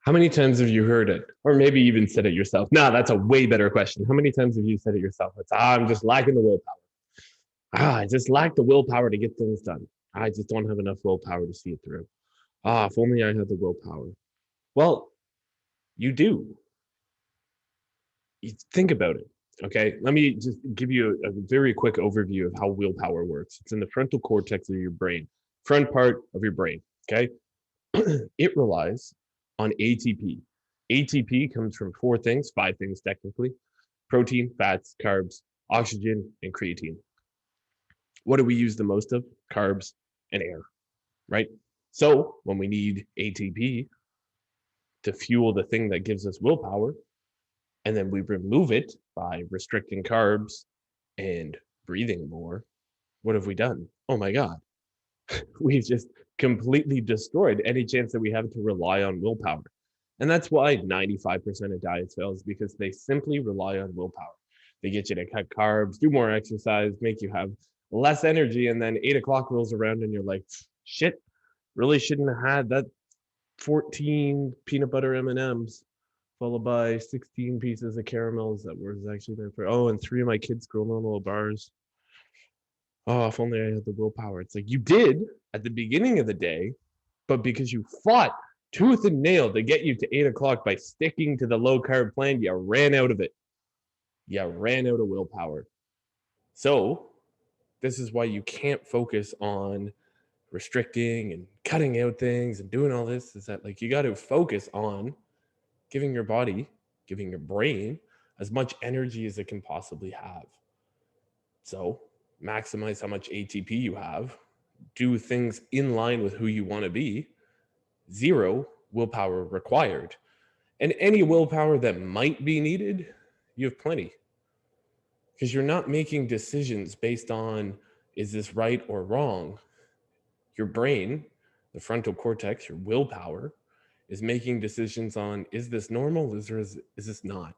How many times have you heard it? Or maybe even said it yourself? No, that's a way better question. How many times have you said it yourself? It's, I'm just lacking the willpower. I just lack the willpower to get things done. I just don't have enough willpower to see it through. If only I had the willpower. Well, you do. You think about it. Okay, let me just give you a very quick overview of how willpower works. It's in the frontal cortex of your brain, front part of your brain. Okay, it relies on ATP. ATP comes from four things, five things technically: protein, fats, carbs, oxygen, and creatine. What do we use the most of? Carbs and air, right? So when we need ATP to fuel the thing that gives us willpower, and then we remove it by restricting carbs and breathing more, what have we done? Oh my God, we've just completely destroyed any chance that we have to rely on willpower. And that's why 95% of diets fails, because they simply rely on willpower. They get you to cut carbs, do more exercise, make you have less energy, and then 8 o'clock rolls around and you're like, shit, really shouldn't have had that 14 peanut butter M&Ms followed by 16 pieces of caramels that was actually there for, oh, and three of my kids' granola bars. Oh, if only I had the willpower. It's like you did at the beginning of the day, but because you fought tooth and nail to get you to 8 o'clock by sticking to the low carb plan, you ran out of it. You ran out of willpower. So, this is why you can't focus on restricting and cutting out things and doing all this. Is that like you got to focus on giving your body, giving your brain as much energy as it can possibly have. So, maximize how much ATP you have, do things in line with who you want to be. Zero willpower required. And any willpower that might be needed, you have plenty. Because you're not making decisions based on is this right or wrong. Your brain, the frontal cortex, your willpower, is making decisions on is this normal, is this not?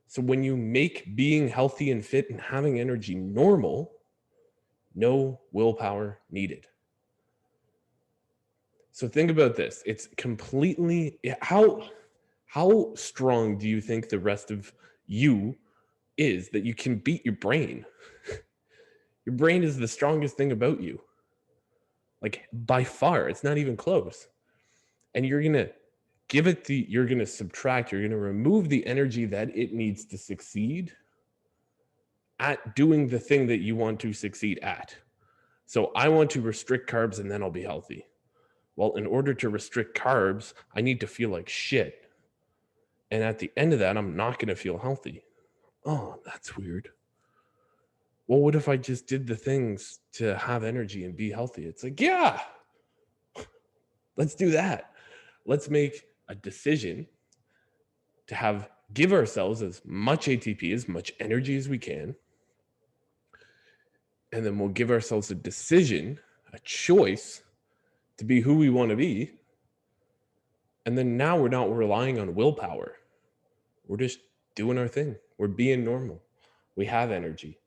So when you make being healthy and fit and having energy normal, no willpower needed. So think about this. It's completely how strong do you think the rest of you is that you can beat your brain? Your brain is the strongest thing about you. Like by far, it's not even close. And you're going to you're going to subtract, you're going to remove the energy that it needs to succeed at doing the thing that you want to succeed at. So I want to restrict carbs and then I'll be healthy. Well, in order to restrict carbs, I need to feel like shit. And at the end of that, I'm not going to feel healthy. Oh, that's weird. Well, what if I just did the things to have energy and be healthy? It's like, yeah, let's do that. Let's make a decision to give ourselves as much ATP, as much energy as we can. And then we'll give ourselves a decision, a choice to be who we want to be. And then now we're not relying on willpower. We're just doing our thing. We're being normal. We have energy.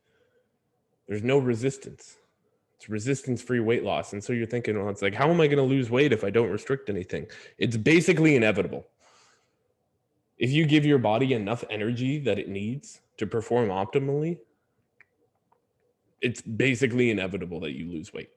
There's no resistance. It's resistance-free weight loss. And so you're thinking, well, it's like, how am I going to lose weight if I don't restrict anything? It's basically inevitable. If you give your body enough energy that it needs to perform optimally, it's basically inevitable that you lose weight.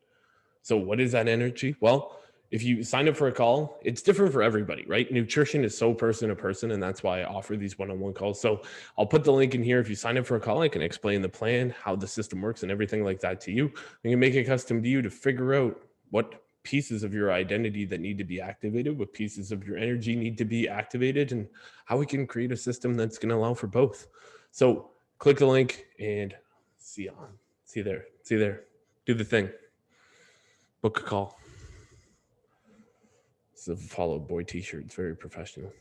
So what is that energy? Well, if you sign up for a call, it's different for everybody, right? Nutrition is so person to person, and that's why I offer these one-on-one calls. So I'll put the link in here. If you sign up for a call, I can explain the plan, how the system works, and everything like that to you. I can make it custom to you to figure out what pieces of your identity that need to be activated, what pieces of your energy need to be activated, and how we can create a system that's going to allow for both. So click the link and see you on. See you there. See you there. Do the thing. Book a call. It's a Fall Out Boy t-shirt. It's very professional.